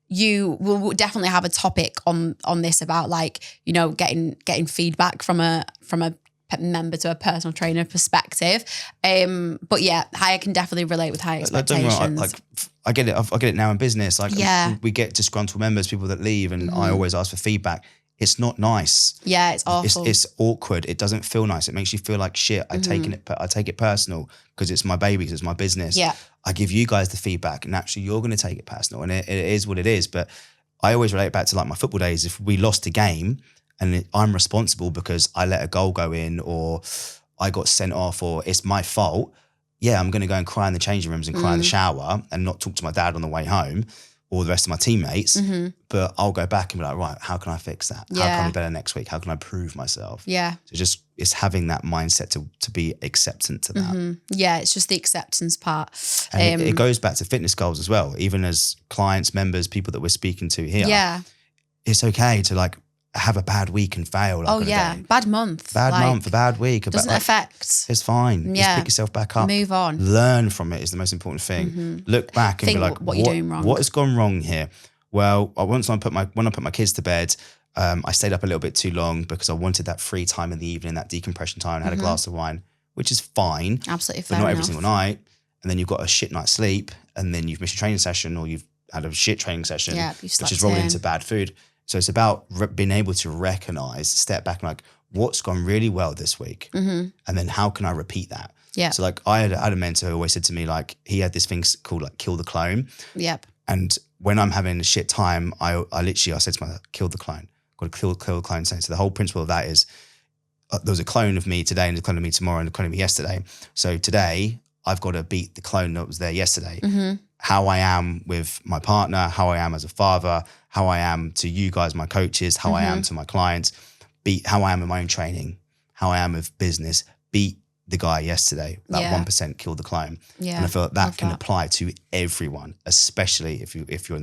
you will definitely have a topic on this about like, getting feedback from a member to a personal trainer perspective. But yeah, I can definitely relate with high expectations. I get it. I get it now in business. Like we get disgruntled members, people that leave, and I always ask for feedback. It's not nice. Yeah, it's awful. It's awkward. It doesn't feel nice. It makes you feel like shit. I take it personal because it's my baby, because it's my business. Yeah. I give you guys the feedback, and naturally you're going to take it personal, and it is what it is. But I always relate back to like my football days. If we lost a game and I'm responsible because I let a goal go in, or I got sent off, or it's my fault, yeah, I'm going to go and cry in the changing rooms and cry in the shower and not talk to my dad on the way home or the rest of my teammates. But I'll go back and be like, right, how can I fix that? How can I be better next week? How can I prove myself? Yeah. So it's having that mindset to be acceptant to that. Yeah, it's just the acceptance part. And it goes back to fitness goals as well. Even as clients, members, people that we're speaking to here. Yeah. It's okay to like have a bad week and fail. Like, oh yeah, bad month. Bad month, a bad week. Doesn't affect. It's fine. Yeah. Just pick yourself back up. Move on. Learn from it is the most important thing. Look back and Think be like, what you're doing wrong. What has gone wrong here? Well, when I put my kids to bed, I stayed up a little bit too long because I wanted that free time in the evening, that decompression time, and had a glass of wine, which is fine. Absolutely fair but not enough. every single night. And then you've got a shit night's sleep, and then you've missed a training session, or you've had a shit training session, which is rolled into bad food. So it's about being able to recognize, step back and like, what's gone really well this week? And then how can I repeat that? Yeah. So like I had a mentor who always said to me, like, he had this thing called like kill the clone. Yep. And when I'm having a shit time, I said to myself, kill the clone. Got to kill the clone. So the whole principle of that is there was a clone of me today and a clone of me tomorrow and a clone of me yesterday. So today I've got to beat the clone that was there yesterday. How I am with my partner, how I am as a father, how I am to you guys, my coaches, how I am to my clients, beat how I am in my own training, how I am with business, beat the guy yesterday, that 1% killed the clone. Yeah. And I feel like that can apply to everyone, especially if you're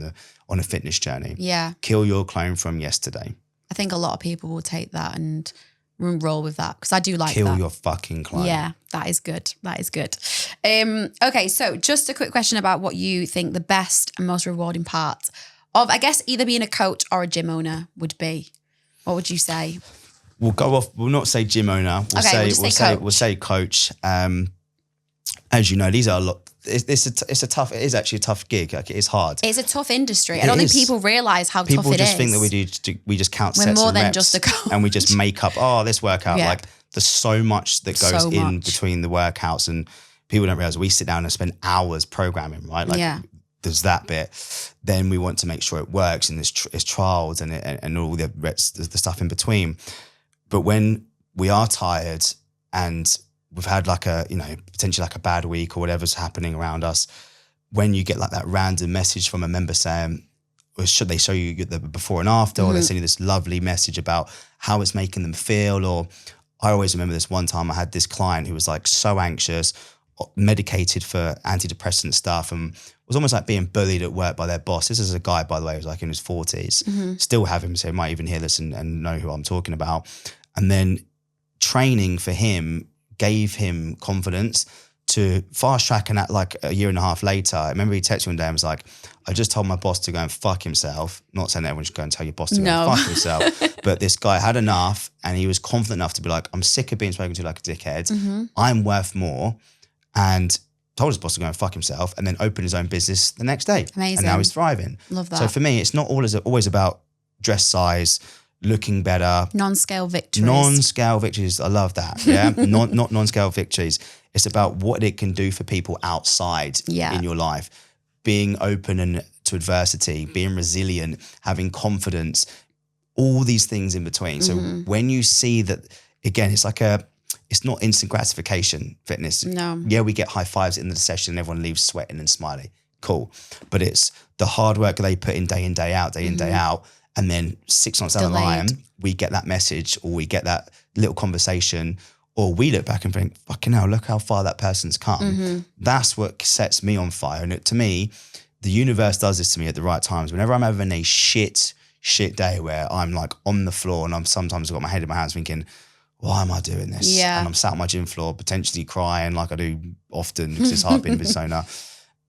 on a fitness journey. Yeah. Kill your clone from yesterday. I think a lot of people will take that and roll with that because I do like Kill that. your fucking clone. Yeah, that is good. That is good. Okay, so just a quick question about what you think the best and most rewarding part of, I guess, either being a coach or a gym owner would be. What would you say? We'll go off. We'll not say gym owner. We'll say coach. As you know, these are a lot. It is actually a tough gig. Like, it is hard. It's a tough industry. I don't think people realise how tough it is. People just think that we just count sets and reps. We're more than just a coach. And we just make up, this workout. Yeah. Like, there's so much that goes in between the workouts, and people don't realise we sit down and spend hours programming, right? Like, there's that bit. Then we want to make sure it works, and there's trials and all the stuff in between. But when we are tired and we've had like potentially like a bad week or whatever's happening around us, when you get like that random message from a member saying, or should they show you the before and after, or they send you this lovely message about how it's making them feel. Or I always remember this one time I had this client who was like so anxious, medicated for antidepressant stuff, and was almost like being bullied at work by their boss. This is a guy, by the way, who was like in his 40s. Still have him, so he might even hear this and know who I'm talking about. And then training for him gave him confidence to fast track, and at like a year and a half later, I remember he texted me one day and was like, I just told my boss to go and fuck himself. Not saying that everyone should go and tell your boss to go and fuck himself, but this guy had enough, and he was confident enough to be like, I'm sick of being spoken to like a dickhead. I'm worth more. And told his boss to go and fuck himself, and then opened his own business the next day. Amazing. And now he's thriving. Love that. So for me, it's not always about dress size, looking better. Non-scale victories. I love that. Yeah. Not non-scale victories. It's about what it can do for people outside in your life. Being open to adversity, being resilient, having confidence, all these things in between. So when you see that, again, it's not instant gratification fitness. No. Yeah, we get high fives in the session and everyone leaves sweating and smiling. Cool. But it's the hard work they put in, day in, day out. And then 6 months down the line, we get that message, or we get that little conversation, or we look back and think, fucking hell, look how far that person's come. That's what sets me on fire. And to me, the universe does this to me at the right times. Whenever I'm having a shit day where I'm like on the floor, and I'm sometimes got my head in my hands thinking, why am I doing this? Yeah. And I'm sat on my gym floor, potentially crying like I do often because it's hard being a business owner.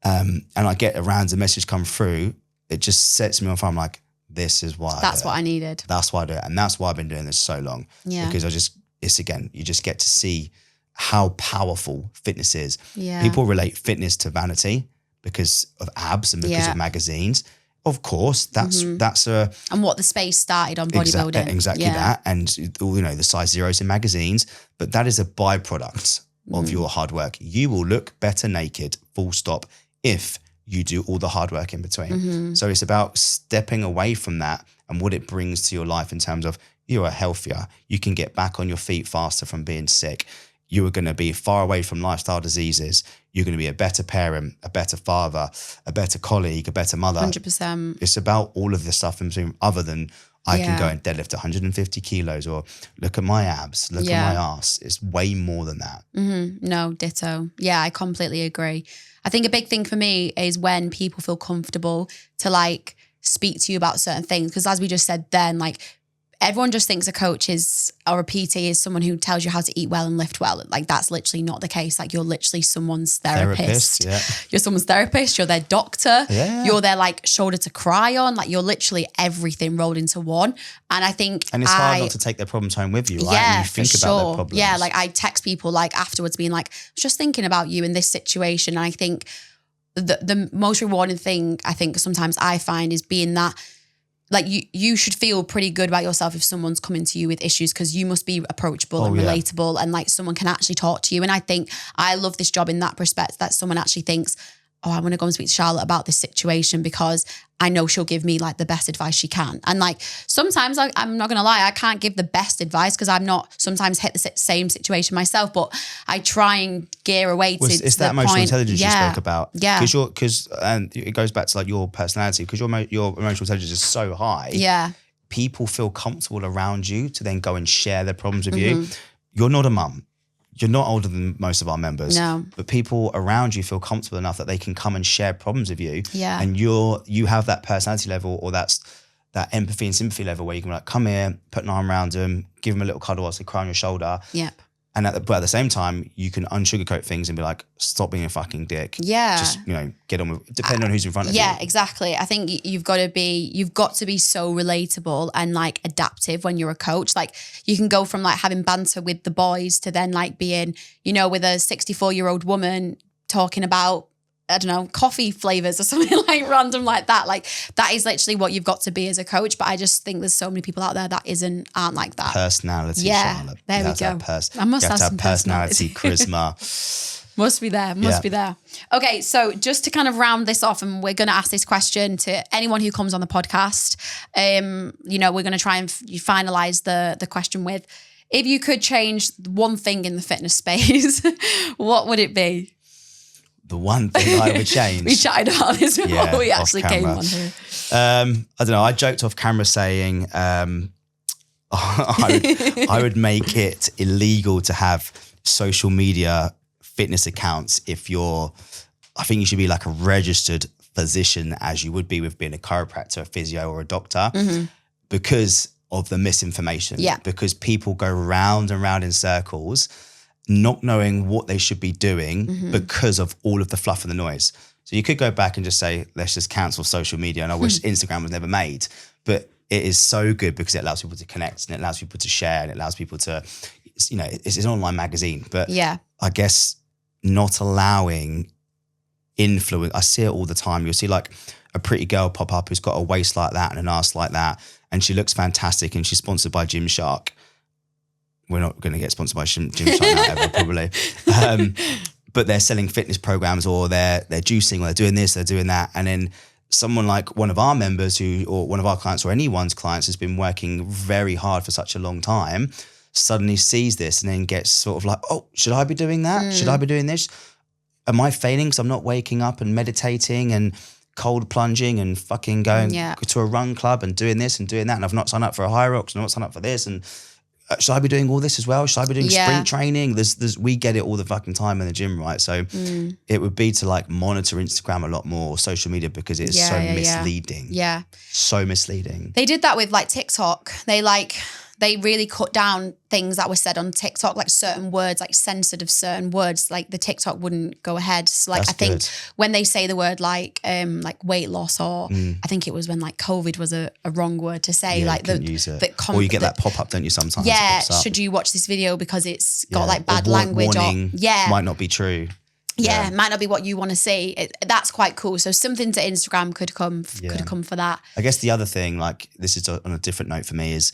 And I get a random message come through. It just sets me on fire. I'm like, this is why. That's what I needed. That's why I do it. And that's why I've been doing this so long. Yeah. Because you just get to see how powerful fitness is. Yeah. People relate fitness to vanity because of abs and because of magazines. Of course, that's and what the space started on bodybuilding. Exactly that. And, you know, the size zeros in magazines, but that is a byproduct of your hard work. You will look better naked, full stop, if you do all the hard work in between. So it's about stepping away from that and what it brings to your life in terms of you are healthier. You can get back on your feet faster from being sick. You are going to be far away from lifestyle diseases. You're going to be a better parent, a better father, a better colleague, a better mother. 100%. It's about all of this stuff in between, other than I can go and deadlift 150 kilos or look at my abs, look at my ass. It's way more than that. No, ditto. Yeah, I completely agree. I think a big thing for me is when people feel comfortable to like speak to you about certain things. Because as we just said then, like everyone just thinks a coach is, or a PT is someone who tells you how to eat well and lift well. Like that's literally not the case. Like you're literally someone's therapist. You're someone's therapist. You're their doctor. You're their like shoulder to cry on. Like you're literally everything rolled into one. And I think it's hard not to take their problems home with you, right? Yeah, and you think about their problems. Yeah, like I text people like afterwards being like, I was just thinking about you in this situation. And I think the most rewarding thing I think sometimes I find is being that like you should feel pretty good about yourself if someone's coming to you with issues, because you must be approachable and relatable and like someone can actually talk to you. And I think I love this job in that respect, that someone actually thinks, oh, I want to go and speak to Charlotte about this situation because I know she'll give me like the best advice she can. And like sometimes I'm not going to lie, I can't give the best advice because I'm not sometimes hit the same situation myself, but I try and gear away to it's that emotional intelligence you spoke about. Yeah. Because and it goes back to like your personality, because your emotional intelligence is so high. Yeah. People feel comfortable around you to then go and share their problems with you. You're not a mum. You're not older than most of our members. No. But people around you feel comfortable enough that they can come and share problems with you. Yeah. And you have that personality level or that empathy and sympathy level where you can like come here, put an arm around them, give them a little cuddle whilst they cry on your shoulder. Yep. And but at the same time, you can unsugarcoat things and be like, stop being a fucking dick. Yeah. Just, get on with, depending on who's in front of you. Yeah, exactly. I think you've got to be so relatable and like adaptive when you're a coach. Like you can go from like having banter with the boys to then like being, with a 64-year-old woman talking about, I don't know, coffee flavors or something like random like that. Like that is literally what you've got to be as a coach. But I just think there's so many people out there that aren't like that. Personality, yeah, Charlotte. There we go. I must have some personality, charisma. Must be there. Okay, so just to kind of round this off, and we're going to ask this question to anyone who comes on the podcast. We're going to try and finalize the question with, if you could change one thing in the fitness space, what would it be? The one thing I would change. We chatted about this before we actually came on here. I don't know. I joked off camera saying I would make it illegal to have social media fitness accounts I think you should be like a registered physician, as you would be with being a chiropractor, a physio or a doctor, because of the misinformation. Yeah. Because people go round and round in circles not knowing what they should be doing because of all of the fluff and the noise. So you could go back and just say, let's just cancel social media. And I wish Instagram was never made, but it is so good because it allows people to connect and it allows people to share and it allows people to, it's an online magazine, but I guess not allowing influence. I see it all the time. You'll see like a pretty girl pop up who's got a waist like that and an ass like that. And she looks fantastic and she's sponsored by Gymshark. We're not going to get sponsored by Gymshark now ever, probably. But they're selling fitness programs, or they're juicing, or they're doing this, they're doing that. And then someone like one of our members or one of our clients or anyone's clients has been working very hard for such a long time, suddenly sees this and then gets sort of like, oh, should I be doing that? Should I be doing this? Am I failing because I'm not waking up and meditating and cold plunging and fucking going to a run club and doing this and doing that? And I've not signed up for a High Rocks and I've not signed up for this. And should I be doing all this as well? Should I be doing sprint training? We get it all the fucking time in the gym, right? So it would be to like monitor Instagram a lot more, social media, because it's so misleading. Yeah. So misleading. They did that with like TikTok. They really cut down things that were said on TikTok, like certain words, like censored of certain words, like the TikTok wouldn't go ahead. So like, I think when they say the word like weight loss, or I think it was when like COVID was a wrong word to say, like use it. Or you get that pop up, don't you, sometimes? Yeah. Should you watch this video because it's got like bad language? Warning might not be true. Yeah, it might not be what you want to see. That's quite cool. So something to Instagram could come for that. I guess the other thing, like this is on a different note for me, is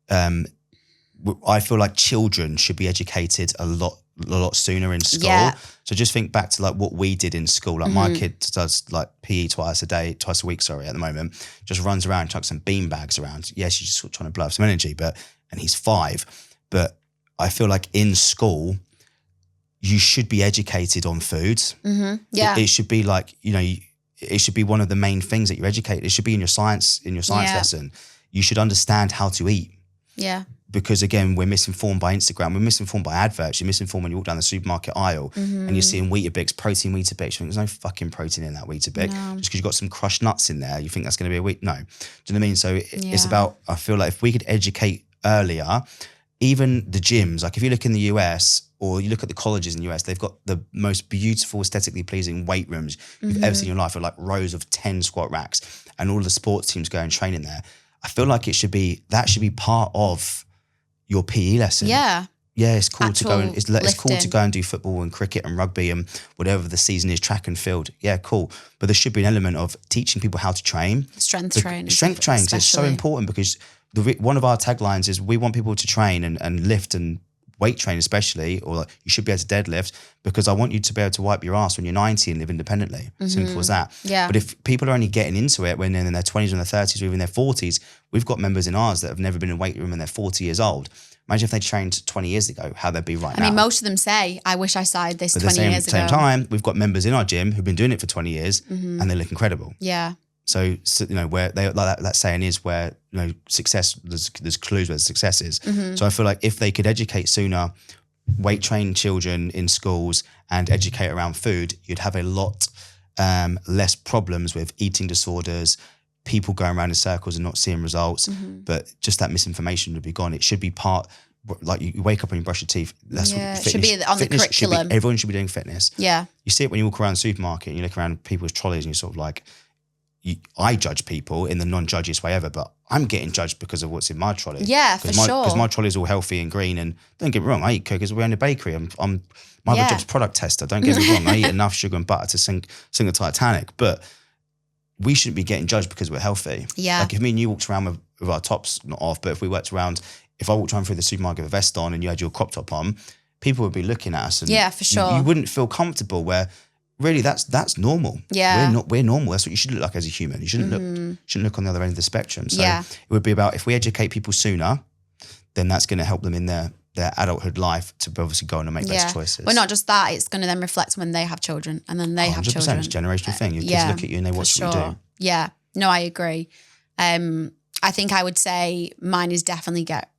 I feel like children should be educated a lot sooner in school. Yeah. So just think back to like what we did in school. Like my kid does like PE twice a week, at the moment, just runs around, chucks some bean bags around. Yes, she's just trying to blow up some energy, and he's 5. But I feel like in school, you should be educated on food. Yeah. It should be like, it should be one of the main things that you're educated. It should be in your science lesson. You should understand how to eat. Yeah. Because again, we're misinformed by Instagram. We're misinformed by adverts. You're misinformed when you walk down the supermarket aisle and you're seeing Weetabix, protein Weetabix. You think there's no fucking protein in that Weetabix. No. Just because you've got some crushed nuts in there, you think that's going to be a wheat. No. Do you know what I mean? So it's about, I feel like if we could educate earlier, even the gyms, like if you look in the US or you look at the colleges in the US, they've got the most beautiful, aesthetically pleasing weight rooms you've ever seen in your life, with like rows of 10 squat racks, and all the sports teams go and train in there. I feel like that should be part of your PE lesson. Yeah. Yeah, it's cool Actual to go and it's cool to go and do football and cricket and rugby and whatever the season is, track and field. Yeah, cool. But there should be an element of teaching people how to train. Strength training. Strength training, because it's so important, because one of our taglines is we want people to train and lift and weight train especially, or like, you should be able to deadlift, because I want you to be able to wipe your ass when you're 90 and live independently. Simple as that. Yeah. But if people are only getting into it when they're in their 20s and their 30s or even their 40s, we've got members in ours that have never been in a weight room and they're 40 years old. Imagine if they trained 20 years ago, how they'd be right now. I mean, most of them say, I wish I started this 20 years ago. At the same time, we've got members in our gym who've been doing it for 20 years and they look incredible. Yeah. So where they like that saying is, where success, there's clues where success is. So I feel like if they could educate sooner, weight train children in schools and educate around food, you'd have a lot less problems with eating disorders, people going around in circles and not seeing results. But just that misinformation would be gone. It should be part, like you wake up and you brush your teeth. That's what fitness, should be on the curriculum. Everyone should be doing fitness. Yeah. You see it when you walk around the supermarket and you look around people's trolleys and you're sort of like, I judge people in the non-judgiest way ever, but I'm getting judged because of what's in my trolley. Yeah, for sure. Because my trolley is all healthy and green, and don't get me wrong, I eat cookies. We're in a bakery. My other job's product tester. Don't get me wrong, I eat enough sugar and butter to sing the Titanic, but we shouldn't be getting judged because we're healthy. Yeah. Like if me and you walked around with our tops not off, but if I walked around through the supermarket with a vest on and you had your crop top on, people would be looking at us, and yeah, for sure, you wouldn't feel comfortable. Where really, that's normal. Yeah, we're normal. That's what you should look like as a human. You shouldn't look on the other end of the spectrum. So it would be about, if we educate people sooner, then that's going to help them in their adulthood life to obviously go on and make better choices. Well, not just that, it's going to then reflect when they have children, and then they have children. 100%, it's a generational thing. Your kids look at you and they watch what you do. Yeah, no, I agree. I think I would say mine is definitely get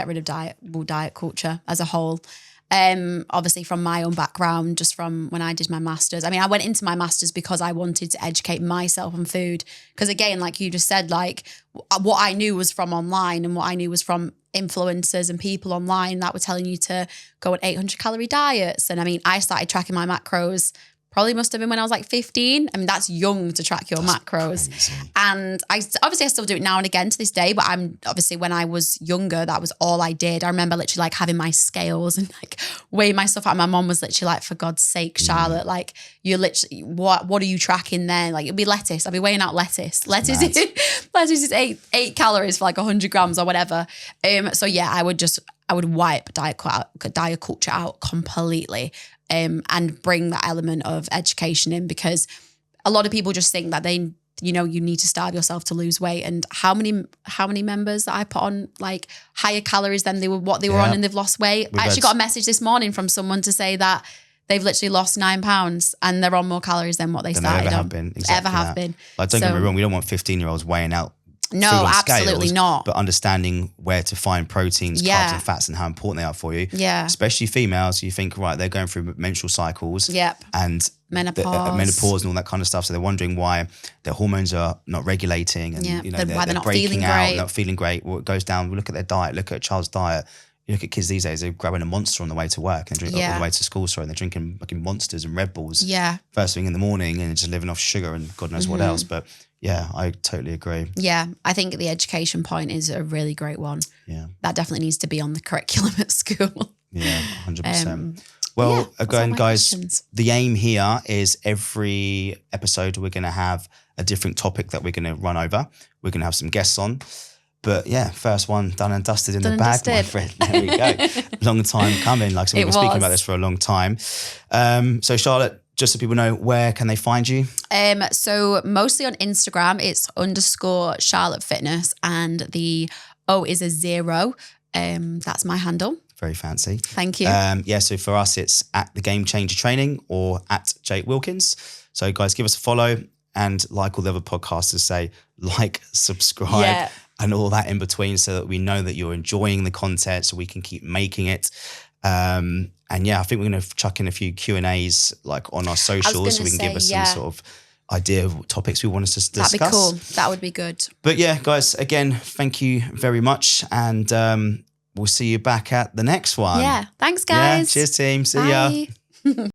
rid of diet culture as a whole. Obviously from my own background, just from when I did my master's. I mean, I went into my master's because I wanted to educate myself on food. Because again, like you just said, like what I knew was from online and what I knew was from influencers and people online that were telling you to go on 800 calorie diets. And I mean, I started tracking my macros probably must have been when I was like 15. I mean, that's young to track your macros. Crazy. And I still do it now and again to this day, but I'm obviously, when I was younger, that was all I did. I remember literally like having my scales and like weighing my stuff out. My mom was literally like, for God's sake, Charlotte, like you're literally, what are you tracking then? Like it'd be lettuce. I'd be weighing out lettuce. Lettuce is 8 calories for like 100 grams or whatever. So yeah, I would wipe diet culture out completely. And bring that element of education in, because a lot of people just think that you need to starve yourself to lose weight. And how many members that I put on like higher calories than they were on, and they've lost weight. I actually got a message this morning from someone to say that they've literally lost 9 pounds and they're on more calories than what they started on. Ever have been. Like, don't get me wrong, we don't want 15-year-olds weighing out. No, absolutely not. But understanding where to find proteins, carbs and fats and how important they are for you. Yeah. Especially females, you think, right, they're going through menstrual cycles. Yep. And menopause and all that kind of stuff. So they're wondering why their hormones are not regulating, and why they're not breaking feeling out, great. not feeling great. Well, it goes down. We look at their diet, look at a child's diet. You look at kids these days, they're grabbing a Monster on the way to work and on the way to school, and they're drinking fucking Monsters and Red Bulls first thing in the morning, and just living off sugar and God knows what else. But yeah, I totally agree. Yeah, I think the education point is a really great one. Yeah. That definitely needs to be on the curriculum at school. Yeah, 100%. Well, yeah, again, guys, questions. the aim here is every episode we're going to have a different topic that we're going to run over. We're going to have some guests on. But yeah, first one done and dusted in the bag, my friend. There we go. Long time coming. Like I said, we've been speaking about this for a long time. So Charlotte, just so people know, where can they find you? So mostly on Instagram, it's _ Charlotte Fitness, and the O is a 0. That's my handle. Very fancy. Thank you. Yeah, so for us, it's at The Game Changer Training or at Jake Wilkins. So guys, give us a follow, and like all the other podcasters say, like, subscribe, and all that in between, so that we know that you're enjoying the content, so we can keep making it. And yeah, I think we're going to chuck in a few Q&As like on our socials, so we can give us some sort of idea of what topics we want us to discuss. That'd be cool. That would be good. But yeah, guys, again, thank you very much. And we'll see you back at the next one. Yeah. Thanks, guys. Yeah, cheers, team. See ya.